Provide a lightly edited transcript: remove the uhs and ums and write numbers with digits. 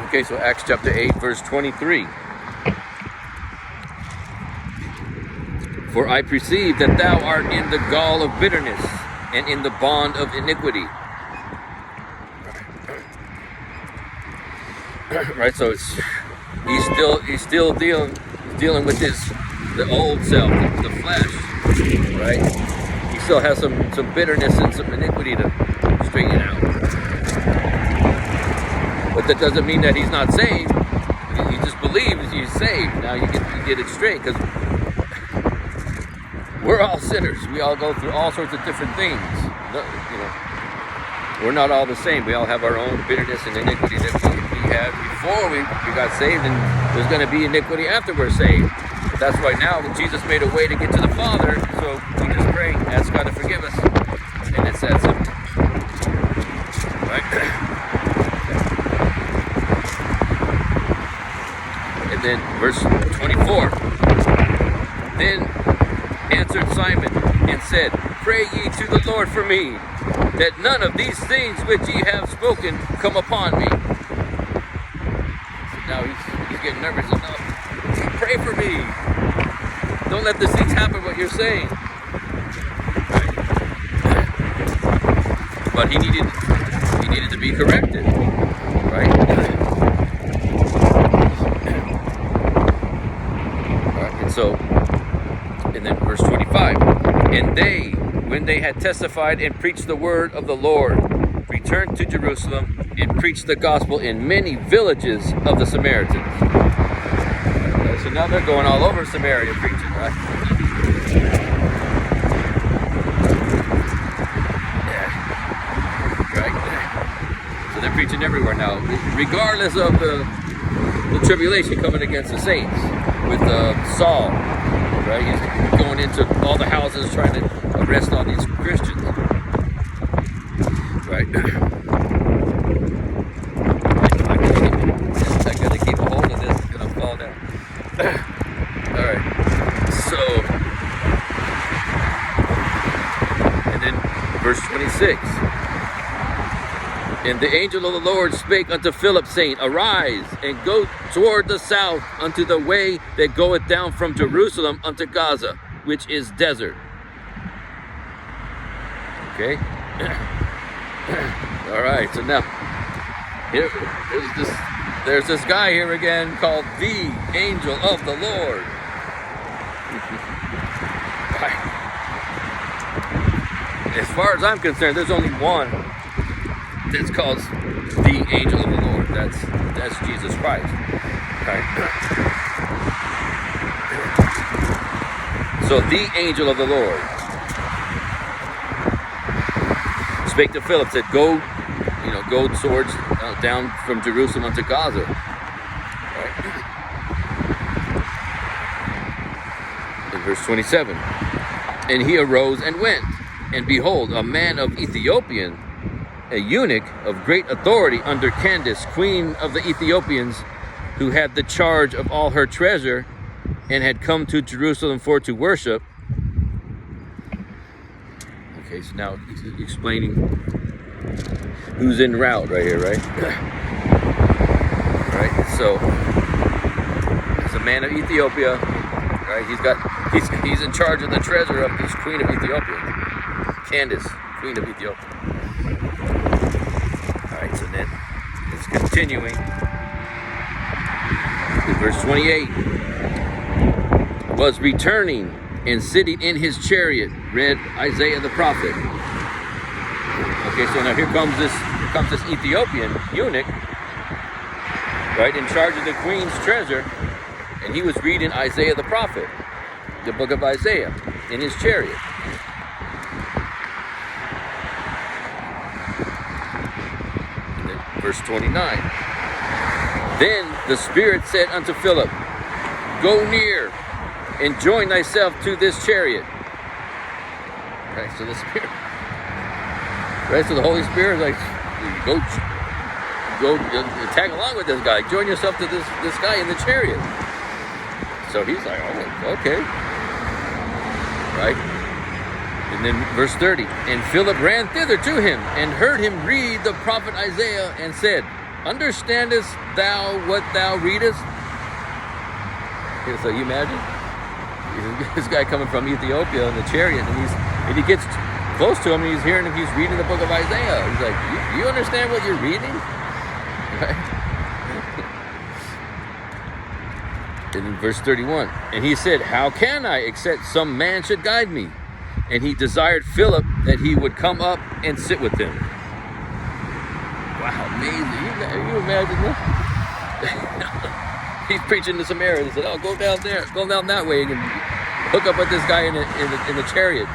Okay, so Acts chapter 8, verse 23. For I perceive that thou art in the gall of bitterness and in the bond of iniquity. Right, so he's still dealing with the old self, the flesh, right? He still has some bitterness and some iniquity to straighten out. But that doesn't mean that he's not saved. He just believes he's saved. Now you get it straight, because we're all sinners. We all go through all sorts of different things. You know, we're not all the same. We all have our own bitterness and iniquity that we had before we got saved, and there's going to be iniquity after we're saved. But that's why now that Jesus made a way to get to the Father, so we just pray, ask God to forgive us, and it's that simple. Right? And then verse 24. Then answered Simon and said, Pray ye to the Lord for me, that none of these things which ye have spoken come upon me. Now he's getting nervous enough. Pray for me. Don't let these things happen, what you're saying. But he needed to be corrected. Right? And then verse 25, and they, when they had testified and preached the word of the Lord, returned to Jerusalem and preached the gospel in many villages of the Samaritans. So now they're going all over Samaria preaching, right? Right? So they're preaching everywhere now, regardless of the tribulation coming against the saints with Saul. Right, he's going into all the houses trying to arrest all these Christians. Right. I gotta keep a hold of this. It's gonna fall down. All right. So, and then verse 26. And the angel of the Lord spake unto Philip, saying, Arise, and go toward the south unto the way that goeth down from Jerusalem unto Gaza, which is desert. Okay? All right, so now, there's this guy here again called the angel of the Lord. As far as I'm concerned, there's only one that's called the angel of the Lord. That's Jesus Christ. Right? So the angel of the Lord spake to Philip, said, Go towards down from Jerusalem unto Gaza. Right? In verse 27, and he arose and went, and behold, a man of Ethiopian, a eunuch of great authority under Candace, queen of the Ethiopians, who had the charge of all her treasure, and had come to Jerusalem for to worship. Okay, so now he's explaining who's en route right here, right? Right, so it's a man of Ethiopia, right? He's in charge of the treasure of this queen of Ethiopia, Candace, queen of Ethiopia. Alright, so then it's continuing. In verse 28, was returning and sitting in his chariot, read Isaiah the prophet. Okay, so now here comes this Ethiopian eunuch, right, in charge of the queen's treasure, and he was reading Isaiah the prophet, the book of Isaiah, in his chariot. Verse 29. Then the Spirit said unto Philip, Go near and join thyself to this chariot. Right, so the Spirit, right, so the Holy Spirit is like, go tag along with this guy. Join yourself to this guy in the chariot. So he's like, oh, okay. Right? And then verse 30, and Philip ran thither to him and heard him read the prophet Isaiah and said, understandest thou what thou readest? So you imagine this guy coming from Ethiopia in the chariot, and he gets close to him, and he's hearing him. He's reading the book of Isaiah. He's like, you understand what you're reading? Right? And in verse 31, and he said, how can I, except some man should guide me? And he desired Philip that he would come up and sit with him. Wow, amazing. You imagine that? He's preaching to Samaria. He said, oh, go down there, go down that way, and hook up with this guy in the chariot.